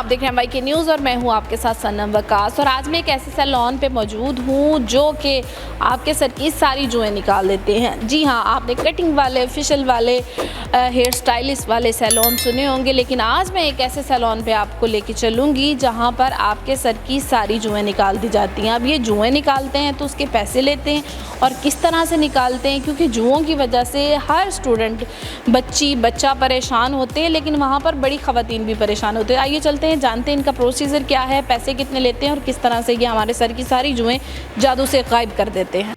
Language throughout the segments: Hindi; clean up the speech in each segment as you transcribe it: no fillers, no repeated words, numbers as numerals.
आप देख रहे हैं YK न्यूज़ और मैं हूं आपके साथ सनम वकास। और आज मैं एक ऐसे सैलून पे मौजूद हूं जो कि आपके सर की सारी जुएँ निकाल देते हैं। जी हां, आपने कटिंग वाले, फेशियल वाले, हेयर स्टाइलिस्ट वाले सैलून सुने होंगे, लेकिन आज मैं एक ऐसे सैलून पे आपको लेके चलूँगी जहां पर आपके सर की सारी जुएँ निकाल दी जाती हैं। अब ये जुएँ निकालते हैं तो उसके पैसे लेते हैं और किस तरह से निकालते हैं, क्योंकि जुओं की वजह से हर स्टूडेंट, बच्चा परेशान होते हैं, लेकिन वहाँ पर बड़ी ख़वातीन भी परेशान होते हैं। आइए चलते हैं, जानते हैं इनका प्रोसीजर क्या है, पैसे कितने लेते हैं और किस तरह से ये हमारे सर की सारी जुएँ जादू से गायब कर देते हैं।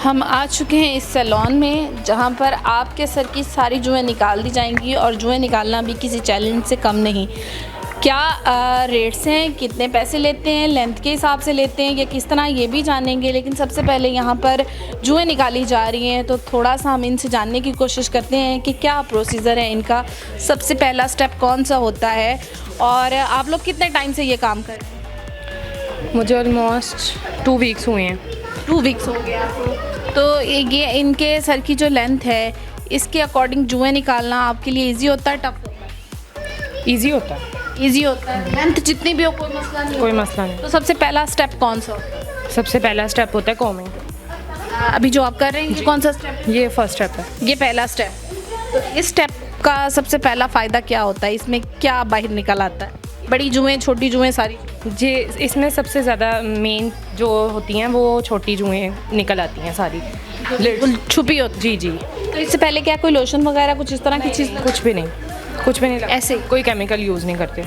हम आ चुके हैं इस सैलून में जहाँ पर आपके सर की सारी जुएँ निकाल दी जाएंगी और जुएँ निकालना भी किसी चैलेंज से कम नहीं। क्या रेट्स हैं, कितने पैसे लेते हैं, लेंथ के हिसाब से लेते हैं या किस तरह, ये भी जानेंगे। लेकिन सबसे पहले यहाँ पर जुएँ निकाली जा रही हैं तो थोड़ा सा हम इनसे जानने की कोशिश करते हैं कि क्या प्रोसीजर है इनका, सबसे पहला स्टेप कौन सा होता है और आप लोग कितने टाइम से ये काम कर रहे हैं। मुझे ऑलमोस्ट 2 वीक्स हुए हैं। 2 वीक्स हो गया आपको। तो ये इनके सर की जो लेंथ है इसके अकॉर्डिंग जुएँ निकालना आपके लिए ईजी होता है, टफ होता है? ईजी होता है। ईजी होता है, लेंथ जितनी भी हो कोई मसला नहीं। कोई मसला नहीं। तो सबसे पहला स्टेप कौन सा होता है? सबसे पहला स्टेप होता है कॉमिंग। अभी जो आप कर रहे हैं ये कौन सा स्टेप? ये फर्स्ट स्टेप है। ये पहला स्टेप। तो इस स्टेप का सबसे पहला फ़ायदा क्या होता है, इसमें क्या बाहर निकल आता है? बड़ी जुएँ, छोटी जुएँ, सारी? जी, इसमें सबसे ज़्यादा मेन जो होती हैं वो छोटी जुएँ निकल आती हैं सारी, बिल्कुल छुपी होती। जी जी। तो इससे पहले क्या कोई लोशन वगैरह कुछ इस तरह की चीज़? कुछ भी नहीं ऐसे कोई केमिकल यूज़ नहीं करते।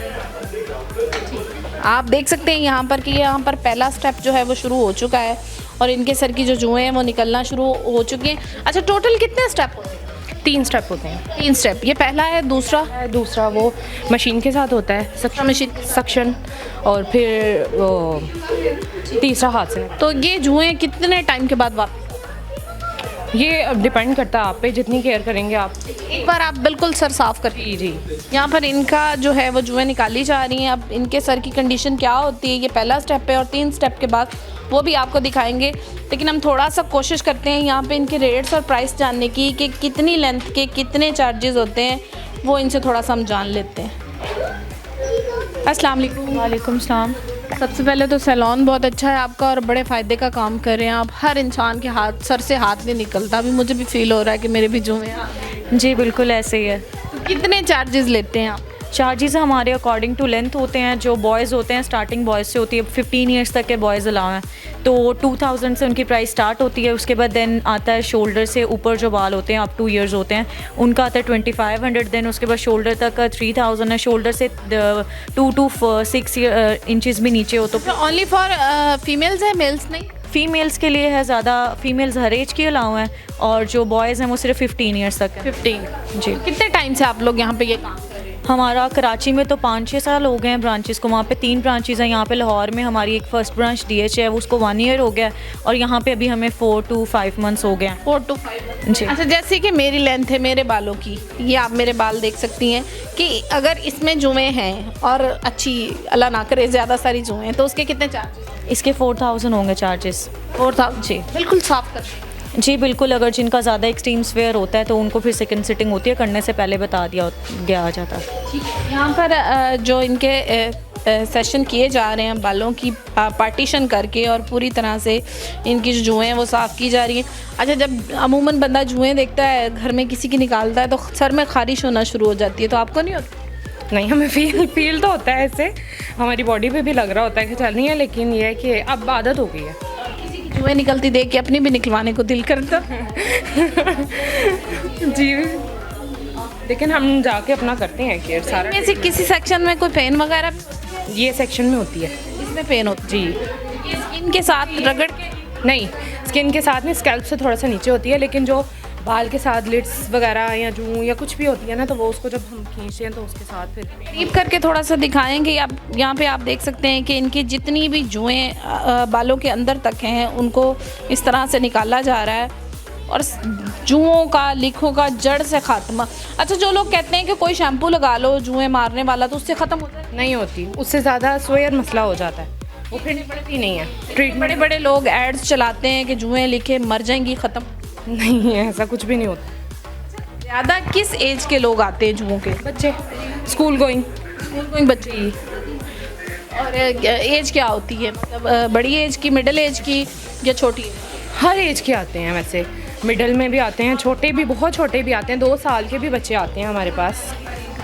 आप देख सकते हैं यहाँ पर कि यहाँ पर पहला स्टेप जो है वो शुरू हो चुका है और इनके सर की जो जुएँ हैं वो निकलना शुरू हो चुकी हैं। अच्छा, टोटल कितने स्टेप होते हैं? 3 स्टेप होते हैं। 3 स्टेप। ये पहला है, दूसरा वो मशीन के साथ होता है, सक्शन, और फिर वो तीसरा हाथ से। तो ये जुएँ कितने टाइम के बाद वापस? ये डिपेंड करता है आप पे, जितनी केयर करेंगे आप। एक बार आप बिल्कुल सर साफ़ कर जी जी। यहाँ पर इनका जो है वो जुएँ निकाली जा रही हैं। अब इनके सर की कंडीशन क्या होती है, ये पहला स्टेप है और 3 स्टेप के बाद वो भी आपको दिखाएंगे। लेकिन हम थोड़ा सा कोशिश करते हैं यहाँ पे इनके रेट्स और प्राइस जानने की कि कितनी लेंथ के कितने चार्जेस होते हैं, वो इनसे थोड़ा सा हम जान लेते हैं। अस्सलाम वालेकुम। वालेकुम सलाम। सबसे पहले तो सैलून बहुत अच्छा है आपका और बड़े फ़ायदे का काम कर रहे हैं आप। हर इंसान के सर से हाथ नहीं निकलता। अभी मुझे भी फील हो रहा है कि मेरे भी जुएँ हैं। जी बिल्कुल ऐसे ही है। कितने चार्जेस लेते हैं आप? चार्जेस हमारे अकॉर्डिंग टू लेंथ होते हैं। जो बॉयज़ होते हैं स्टार्टिंग बॉयज़ से होती है, 15 ईयर्स तक के बॉयज़ अलाउ हैं, तो 2000 से उनकी प्राइस स्टार्ट होती है। उसके बाद देन आता है शोल्डर से ऊपर जो बाल होते हैं, अप 2 ईयर्स होते हैं, उनका आता है 2500। देन उसके बाद शोल्डर तक का 3000 है। शोल्डर से 2 to 6 इंचज़ भी नीचे हो तो ओनली फॉर फीमेल्स है, मेल्स नहीं? फीमेल्स के लिए है ज़्यादा, फीमेल्स हर एज की अलाउ हैं, और जो बॉयज़ हैं वो सिर्फ 15 ईयर्स तक है। 15 जी। कितने टाइम से आप लोग यहाँ पे ये काम कर रहे हैं? हमारा कराची में तो 5-6 साल हो गए हैं ब्रांचेस को। वहाँ पे 3 ब्रांचेस हैं। यहाँ पे लाहौर में हमारी एक फर्स्ट ब्रांच DH है, उसको 1 ईयर हो गया, और यहाँ पे अभी हमें 4 to 5 मंथ्स हो गए हैं। 4 to 5। जी। अच्छा, जैसे कि मेरी लेंथ है मेरे बालों की, ये आप मेरे बाल देख सकती हैं कि अगर इसमें जुएँ हैं और अच्छी, अल्लाह ना करे ज़्यादा सारी जुएँ हैं, तो उसके कितने चार्जेस? इसके 4000 होंगे चार्जेस। 4000? जी बिल्कुल साफ कर। जी बिल्कुल। अगर जिनका ज़्यादा एक्सट्रीम स्वेयर होता है तो उनको फिर सेकंड सिटिंग होती है, करने से पहले बता दिया गया जाता है। ठीक है। यहाँ पर जो इनके सेशन किए जा रहे हैं बालों की पार्टीशन करके और पूरी तरह से इनकी जो जुएँ हैं वो साफ़ की जा रही हैं। अच्छा, जब अमूमन बंदा जुएँ देखता है घर में किसी की निकालता है तो सर में ख़ारिश होना शुरू हो जाती है, तो आपको नहीं होता? नहीं, हमें फील तो होता है, ऐसे हमारी बॉडी पे भी लग रहा होता है कि चल रही है, लेकिन ये है कि अब आदत हो गई है। किसी की जुएँ निकलती देख के अपनी भी निकलवाने को दिल करता। जी, लेकिन हम जाके अपना करते हैं केयर सारा। इनमें से किसी सेक्शन में कोई पेन वगैरह? ये सेक्शन में होती है। इसमें पेन होती जी। है? स्किन के साथ रगड़ के? नहीं, स्किन के साथ में स्कैल्प से थोड़ा सा नीचे होती है, लेकिन जो बाल के साथ लिड्स वगैरह या जूं या कुछ भी होती है ना, तो वो उसको जब हम खींचते हैं तो उसके साथ फिर टीप करके थोड़ा सा दिखाएंगे। आप यहाँ पे आप देख सकते हैं कि इनकी जितनी भी जुएँ बालों के अंदर तक हैं उनको इस तरह से निकाला जा रहा है और जुओं का, लीखों का जड़ से खात्मा। अच्छा, जो लोग कहते हैं कि कोई शैम्पू लगा लो जुएँ मारने वाला तो उससे ख़त्म हो जाए? नहीं होती, उससे ज़्यादा स्वेयर मसला हो जाता है। वो फिर पड़ती नहीं है। बड़े ट्रीटमेंट बड़े लोग एड्स चलाते हैं कि जुएं लिखे मर जाएंगी, ख़त्म। नहीं है, ऐसा कुछ भी नहीं होता। ज़्यादा किस एज के लोग आते हैं जुओं के? बच्चे स्कूल गोइंग। कोई बच्चे ही। और एज क्या होती है, मतलब बड़ी एज की, मिडिल एज की या छोटी एज? हर एज के आते हैं वैसे, मिडिल में भी आते हैं, छोटे भी, बहुत छोटे भी आते हैं, 2 साल के भी बच्चे आते हैं हमारे पास,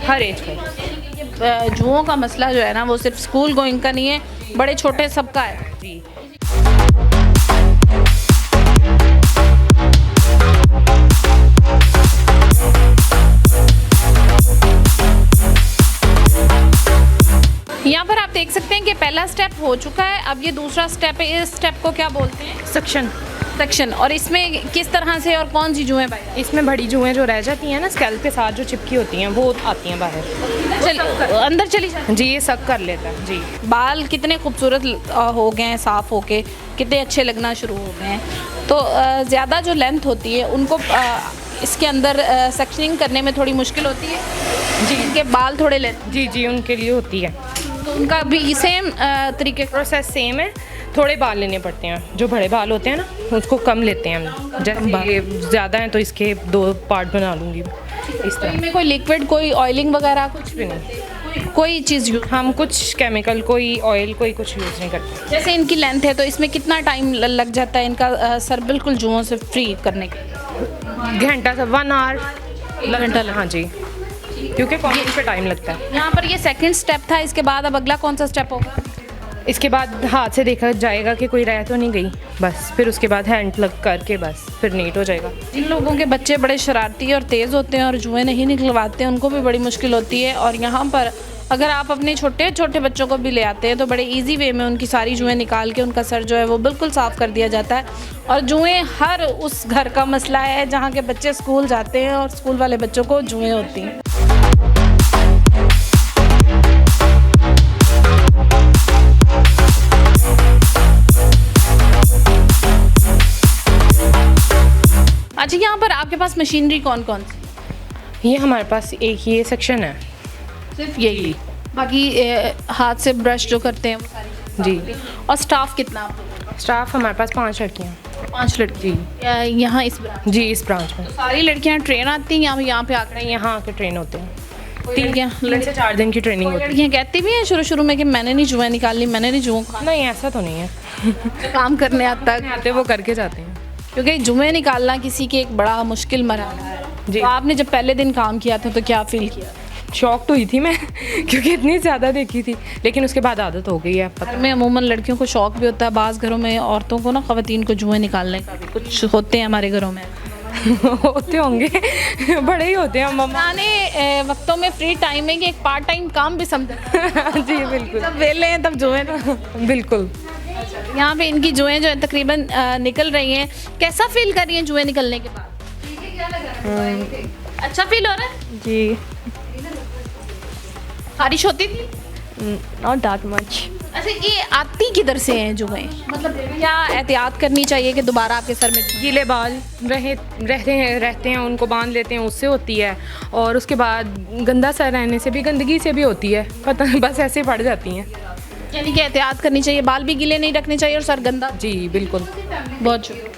हर एज के। जुओं का मसला जो है ना वो सिर्फ स्कूल गोइंग का नहीं है, बड़े छोटे सबका है। जी। यहाँ पर आप देख सकते हैं कि पहला स्टेप हो चुका है, अब ये दूसरा स्टेप है। इस स्टेप को क्या बोलते हैं? सक्शन। सेक्शन। और इसमें किस तरह से और कौन सी जुएं पाई? इसमें बड़ी जुएं जो रह जाती हैं ना स्कैल्प के साथ जो चिपकी होती हैं वो आती हैं बाहर। चल अंदर चली जाए। जी, ये सक कर लेता है। जी। बाल कितने खूबसूरत हो गए हैं, साफ़ होके कितने अच्छे लगना शुरू हो गए हैं। तो ज़्यादा जो लेंथ होती है उनको इसके अंदर सेक्शनिंग करने में थोड़ी मुश्किल होती है। जी, इनके बाल थोड़े लेंथ, जी जी, उनके लिए होती है। तो उनका भी सेम तरीके का प्रोसेस सेम है, थोड़े बाल लेने पड़ते हैं। जो बड़े बाल होते हैं ना उसको कम लेते हैं हम, जैसे ये ज़्यादा हैं तो इसके 2 पार्ट बना लूँगी इस तरह। इनमें कोई लिक्विड, कोई ऑयलिंग वगैरह कुछ भी नहीं, कोई चीज़ यूज? हम कुछ केमिकल, कोई ऑयल, कोई कुछ यूज़ नहीं करते। जैसे इनकी लेंथ है तो इसमें कितना टाइम लग जाता है इनका सर बिल्कुल जुओं से फ्री करने के? घंटा से 1 आवर घंटा। हाँ जी, क्योंकि कॉम्बिंग पे टाइम लगता है। यहाँ पर ये सेकंड स्टेप था, इसके बाद अब अगला कौन सा स्टेप होगा? इसके बाद हाथ से देखा जाएगा कि कोई रह तो नहीं गई, बस फिर उसके बाद हैंड प्लग करके बस फिर नीट हो जाएगा। जिन लोगों के बच्चे बड़े शरारती और तेज़ होते हैं और जुएं नहीं निकलवाते हैं उनको भी बड़ी मुश्किल होती है। और यहाँ पर अगर आप अपने छोटे छोटे बच्चों को भी ले आते हैं तो बड़े इजी वे में उनकी सारी जुएं निकाल के उनका सर जो है वो बिल्कुल साफ़ कर दिया जाता है। और जुएं हर उस घर का मसला है जहाँ के बच्चे स्कूल जाते हैं और स्कूल वाले बच्चों को जुएं होती हैं। अच्छा, यहाँ पर आपके पास मशीनरी कौन कौन सी? ये हमारे पास एक ये सेक्शन है, सिर्फ यही, बाकी हाथ से ब्रश जो करते हैं वो सारी? जी। और स्टाफ कितना आप लोगों का? स्टाफ हमारे पास 5 लड़कियाँ। 5 लड़की यहाँ इस ब्रांच? जी, इस ब्रांच में सारी लड़कियाँ ट्रेन आती हैं यहाँ पे आकर? यहाँ आके ट्रेन होते हैं। 3 से 4 दिन की ट्रेनिंग होती है। लड़कियाँ कहती भी हैं शुरू में कि मैंने नहीं जुएं निकाली, मैंने नहीं जुओं का नहीं, ऐसा तो नहीं है। काम करने आता है, आते वो करके जाते हैं। क्योंकि जुएं निकालना किसी के एक बड़ा मुश्किल मरहला है। जी। तो आपने जब पहले दिन काम किया था तो क्या फील किया? शॉक तो हुई थी मैं क्योंकि इतनी ज़्यादा देखी थी, लेकिन उसके बाद आदत हो गई है। घर में अमूमन लड़कियों को शौक भी होता है, बाज़ घरों में औरतों को ना, ख़वातीन को जुएं निकालने का भी कुछ होते हैं हमारे घरों में। होते होंगे बड़े ही होते हैं मम्मा। पुराने वक्तों में फ्री टाइम में कि एक पार्ट टाइम काम भी समझा। जी बिल्कुल, जब वेले हैं तब जुएं। बिल्कुल। यहाँ पे इनकी जुएं जो है तकरीबन निकल रही हैं। कैसा फील कर रही हैं जुएं निकलने के बाद? अच्छा फील हो रहा है? जी, बारिश होती थी? Not that much. अच्छा, ये आती किधर से हैं जुएं? मतलब क्या एहतियात करनी चाहिए कि दोबारा आपके सर में? गीले बाल रहते हैं उनको बांध लेते हैं, उससे होती है। और उसके बाद गंदा सर रहने से भी, गंदगी से भी होती है, पता नहीं, बस ऐसे पड़ जाती हैं। यानी कि एहतियात करनी चाहिए, बाल भी गीले नहीं रखने चाहिए और सर गंदा? जी बिल्कुल। बहुत शुक्रिया।